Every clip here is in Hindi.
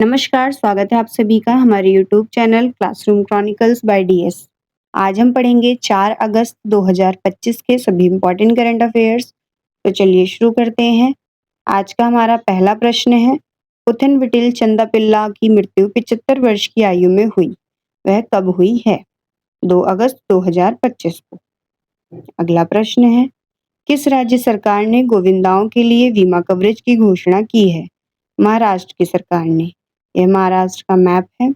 नमस्कार, स्वागत है आप सभी का हमारे YouTube channel Classroom Chronicles by DS. आज हम पढ़ेंगे 4 अगस्त 2025 के सभी इम्पोर्टेंट करंट अफेयर्स। तो चलिए शुरू करते हैं। आज का हमारा पहला प्रश्न है, पुथन विटिल चंदापिल्ला की मृत्यु 75 वर्ष की आयु में हुई, वह कब हुई है? 2 अगस्त 2025 को। अगला प्रश्न है, किस राज्य सरकार ने गोविंदाओं के लिए बीमा कवरेज की घोषणा की है? महाराष्ट्र की सरकार ने। यह महाराष्ट्र का मैप है।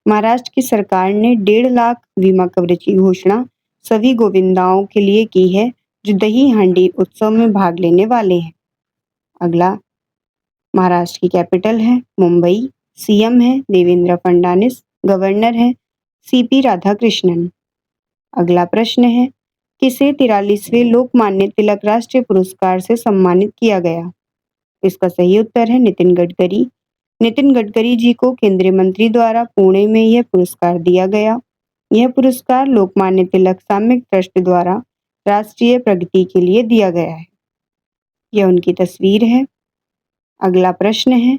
महाराष्ट्र की सरकार ने 1.5 लाख बीमा कवरेज की घोषणा सभी गोविंदाओं के लिए की है जो दही हांडी उत्सव में भाग लेने वाले हैं। अगला, महाराष्ट्र की कैपिटल है मुंबई, सीएम है देवेंद्र फडणवीस, गवर्नर है सीपी राधाकृष्णन। अगला प्रश्न है, किसे 43वें लोकमान्य तिलक राष्ट्रीय पुरस्कार से सम्मानित किया गया? इसका सही उत्तर है नितिन गडकरी। नितिन गडकरी जी को केंद्रीय मंत्री द्वारा पुणे में यह पुरस्कार दिया गया। यह पुरस्कार लोकमान्य तिलक सामूहिक ट्रस्ट द्वारा राष्ट्रीय प्रगति के लिए दिया गया है। यह उनकी तस्वीर है। अगला प्रश्न है,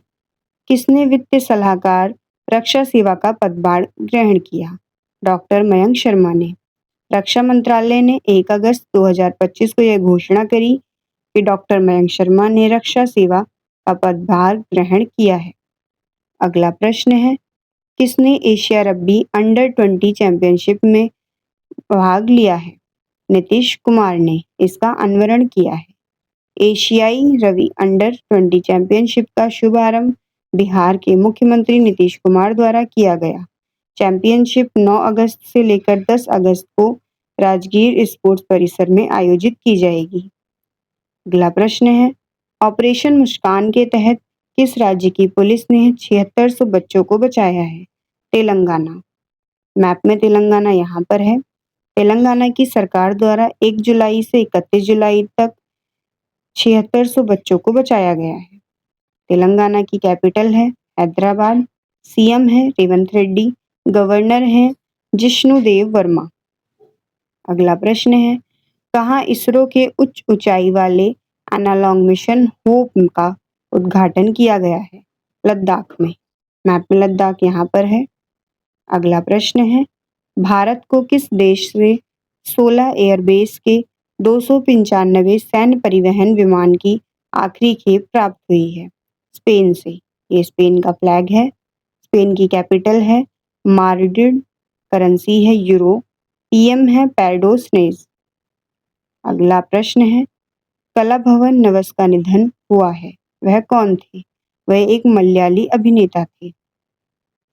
किसने वित्तीय सलाहकार रक्षा सेवा का पदभार ग्रहण किया? डॉक्टर मयंक शर्मा ने। रक्षा मंत्रालय ने 1 अगस्त 2025 को यह घोषणा करी कि डॉक्टर मयंक शर्मा ने रक्षा सेवा का पदभार ग्रहण किया है। अगला प्रश्न है, किसने एशिया रग्बी अंडर 20 चैंपियनशिप में भाग लिया है? नीतीश कुमार ने इसका अनावरण किया है। एशियाई रग्बी अंडर 20 चैंपियनशिप का शुभारंभ बिहार के मुख्यमंत्री नीतीश कुमार द्वारा किया गया। चैंपियनशिप 9 अगस्त से लेकर 10 अगस्त को राजगीर स्पोर्ट्स परिसर में आयोजित की जाएगी। अगला प्रश्न है, ऑपरेशन मुस्कान के तहत किस राज्य की पुलिस ने 7600 बच्चों को बचाया है? तेलंगाना। मैप में तेलंगाना यहाँ पर है। तेलंगाना की सरकार द्वारा 1 जुलाई से 31 जुलाई तक 7600 बच्चों को बचाया गया है। तेलंगाना की कैपिटल है हैदराबाद, सीएम है रेवंत रेड्डी, गवर्नर है जिष्णुदेव वर्मा। अगला प्रश्न है, कहाँ इसरो के उच्च ऊंचाई वाले एनालॉग मिशन होप का उद्घाटन किया गया है? लद्दाख में। मैप में लद्दाख यहाँ पर है। अगला प्रश्न है, भारत को किस देश से 16 एयरबेस के 295 सैन्य परिवहन विमान की आखिरी खेप प्राप्त हुई है? स्पेन से। ये स्पेन का फ्लैग है। स्पेन की कैपिटल है माड्रिड, करेंसी है यूरो, पीएम है पेड्रो सैंचेज। अगला प्रश्न है, कलाभवन नवस का निधन हुआ है, वह कौन थे? वह एक मलयाली अभिनेता थे।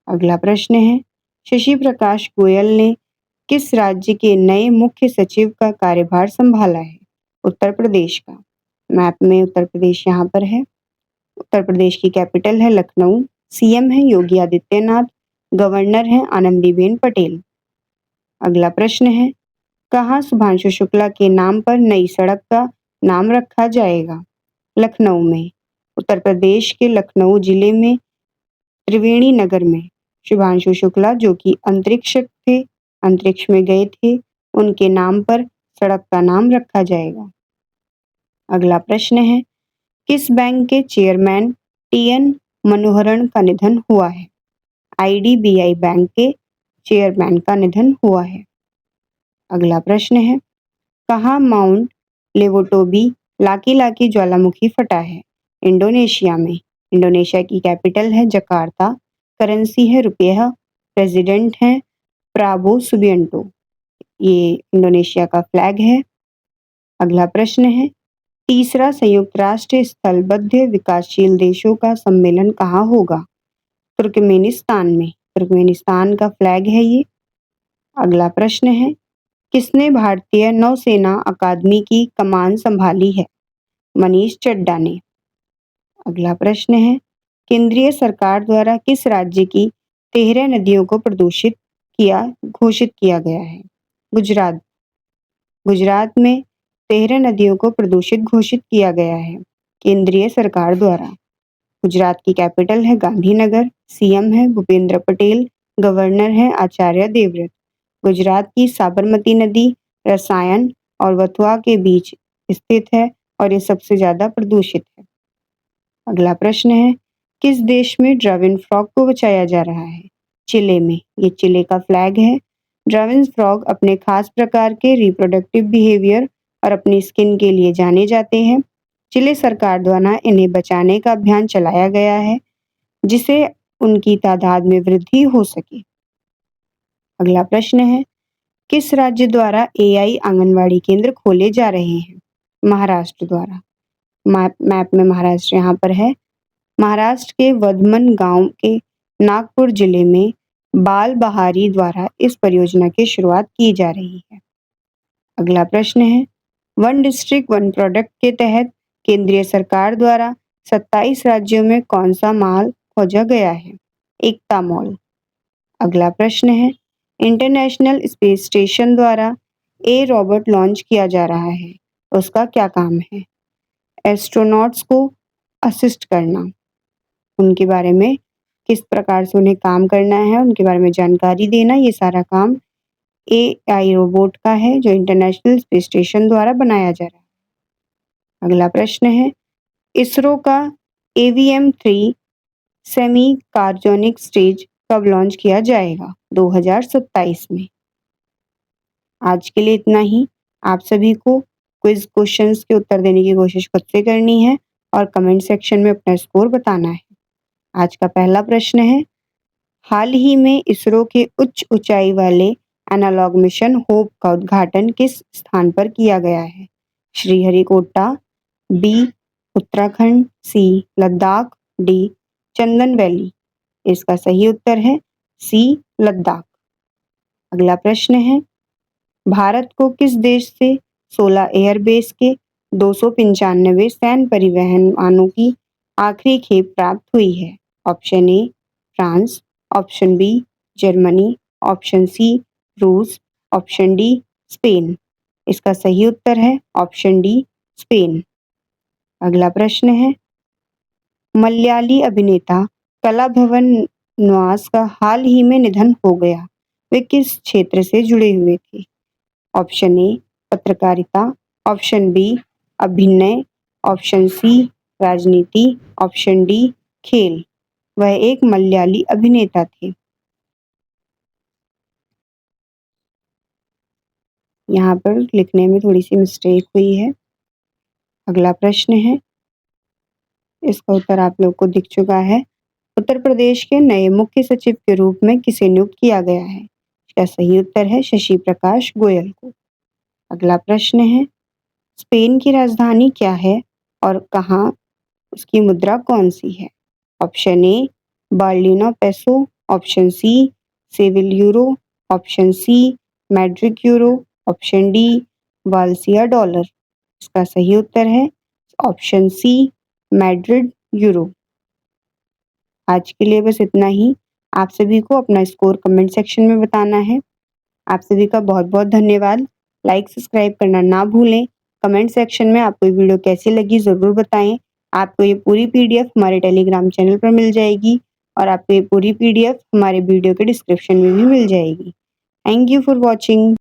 अगला प्रश्न है, शशि प्रकाश गोयल ने किस राज्य के नए मुख्य सचिव का कार्यभार संभाला है? उत्तर प्रदेश का। मैप में उत्तर प्रदेश यहाँ पर है। उत्तर प्रदेश की कैपिटल है लखनऊ, सीएम है योगी आदित्यनाथ, गवर्नर है आनंदीबेन पटेल। अगला प्रश्न है, कहाँ सुधांशु शुक्ला के नाम पर नई सड़क का नाम रखा जाएगा? लखनऊ में। उत्तर प्रदेश के लखनऊ जिले में त्रिवेणी नगर में शुभांशु शुक्ला जो कि अंतरिक्ष में गए थे, उनके नाम पर सड़क का नाम रखा जाएगा। अगला प्रश्न है, किस बैंक के चेयरमैन टीएन मनोहरन का निधन हुआ है? आईडीबीआई बैंक के चेयरमैन का निधन हुआ है। अगला प्रश्न है, कहाँ माउंट लेवोटोबी लाकी लाकी ज्वालामुखी फटा है? इंडोनेशिया में। इंडोनेशिया की कैपिटल है जकार्ता, करेंसी है रुपया, प्रेसिडेंट है प्राबो सुबियांटो। ये इंडोनेशिया का फ्लैग है। अगला प्रश्न है, तीसरा संयुक्त राष्ट्र स्थलबद्ध विकासशील देशों का सम्मेलन कहाँ होगा? तुर्कमेनिस्तान में। तुर्कमेनिस्तान का फ्लैग है ये। अगला प्रश्न है, किसने भारतीय नौसेना अकादमी की कमान संभाली है? मनीष चड्डा ने। अगला प्रश्न है, केंद्रीय सरकार द्वारा किस राज्य की 13 नदियों को घोषित किया गया है? गुजरात। गुजरात में 13 नदियों को प्रदूषित घोषित किया गया है केंद्रीय सरकार द्वारा। गुजरात की कैपिटल है गांधीनगर, सीएम है भूपेंद्र पटेल, गवर्नर है आचार्य देवव्रत। गुजरात की साबरमती नदी रसायन और वथुआ के बीच स्थित है और ये सबसे ज्यादा प्रदूषित है। अगला प्रश्न है, किस देश में ड्रैगन फ्रॉग को बचाया जा रहा है? चिले में। ये चिले का फ्लैग है। ड्रैगन फ्रॉग अपने खास प्रकार के रिप्रोडक्टिव बिहेवियर और अपनी स्किन के लिए जाने जाते हैं। चिले सरकार द्वारा इन्हें बचाने का अभियान चलाया गया है, जिससे उनकी तादाद में वृद्धि हो सके। अगला प्रश्न है, किस राज्य द्वारा एआई आंगनवाड़ी केंद्र खोले जा रहे हैं? महाराष्ट्र द्वारा। मैप में महाराष्ट्र यहाँ पर है। महाराष्ट्र के वर्धमन गांव के नागपुर जिले में बाल बहारी द्वारा इस परियोजना की शुरुआत की जा रही है। अगला प्रश्न है, वन डिस्ट्रिक्ट वन प्रोडक्ट के तहत केंद्रीय सरकार द्वारा 27 राज्यों में कौन सा माल खोजा गया है? एकता मॉल। अगला प्रश्न है, इंटरनेशनल स्पेस स्टेशन द्वारा ए रोबोट लॉन्च किया जा रहा है, उसका क्या काम है? एस्ट्रोनॉट्स को असिस्ट करना, उनके बारे में किस प्रकार से उन्हें काम करना है, उनके बारे में जानकारी देना, ये सारा काम एआई रोबोट का है जो इंटरनेशनल स्पेस स्टेशन द्वारा बनाया जा रहा है। अगला प्रश्न है, इसरो का AVM-3 सेमी कार्बोनिक स्टेज कब लॉन्च किया जाएगा? 2027 में। आज के लिए इतना ही। आप सभी को क्विज क्वेश्चंस के उत्तर देने की कोशिश खुद से करनी है और कमेंट सेक्शन में अपना स्कोर बताना है। आज का पहला प्रश्न है, हाल ही में इसरो के उच्च ऊंचाई वाले एनालॉग मिशन होप का उद्घाटन किस स्थान पर किया गया है? श्रीहरिकोटा, बी उत्तराखंड, सी लद्दाख, डी चंदन वैली। इसका सही उत्तर है सी लद्दाख। अगला प्रश्न है, भारत को किस देश से 16 एयरबेस के 295 सैन्य परिवहन वाहनों की आखिरी खेप प्राप्त हुई है? Option A France, option B Germany, option C रूस, ऑप्शन डी स्पेन। इसका सही उत्तर है ऑप्शन डी स्पेन। अगला प्रश्न है, मलयाली अभिनेता कलाभवन न्यास का हाल ही में निधन हो गया, वे किस क्षेत्र से जुड़े हुए थे? ऑप्शन ए पत्रकारिता, ऑप्शन बी अभिनय, ऑप्शन सी राजनीति, ऑप्शन डी खेल। वह एक मलयाली अभिनेता थे। यहाँ पर लिखने में थोड़ी सी मिस्टेक हुई है। अगला प्रश्न है, इसका उत्तर आप लोग को दिख चुका है। उत्तर प्रदेश के नए मुख्य सचिव के रूप में किसे नियुक्त किया गया है? इसका सही उत्तर है शशि प्रकाश गोयल को। अगला प्रश्न है, स्पेन की राजधानी क्या है और कहाँ उसकी मुद्रा कौन सी है? ऑप्शन ए बर्लिनो peso, option C Seville euro, option C Madrid euro, option D वाल्सिया डॉलर। इसका सही उत्तर है ऑप्शन सी मैड्रिड यूरो। आज के लिए बस इतना ही। आप सभी को अपना स्कोर कमेंट सेक्शन में बताना है। आप सभी का बहुत बहुत धन्यवाद। लाइक सब्सक्राइब करना ना भूलें। कमेंट सेक्शन में आपको ये वीडियो कैसी लगी ज़रूर बताएं। आपको ये पूरी PDF हमारे टेलीग्राम चैनल पर मिल जाएगी और आपको ये पूरी PDF हमारे वीडियो के डिस्क्रिप्शन में भी मिल जाएगी। Thank you for watching.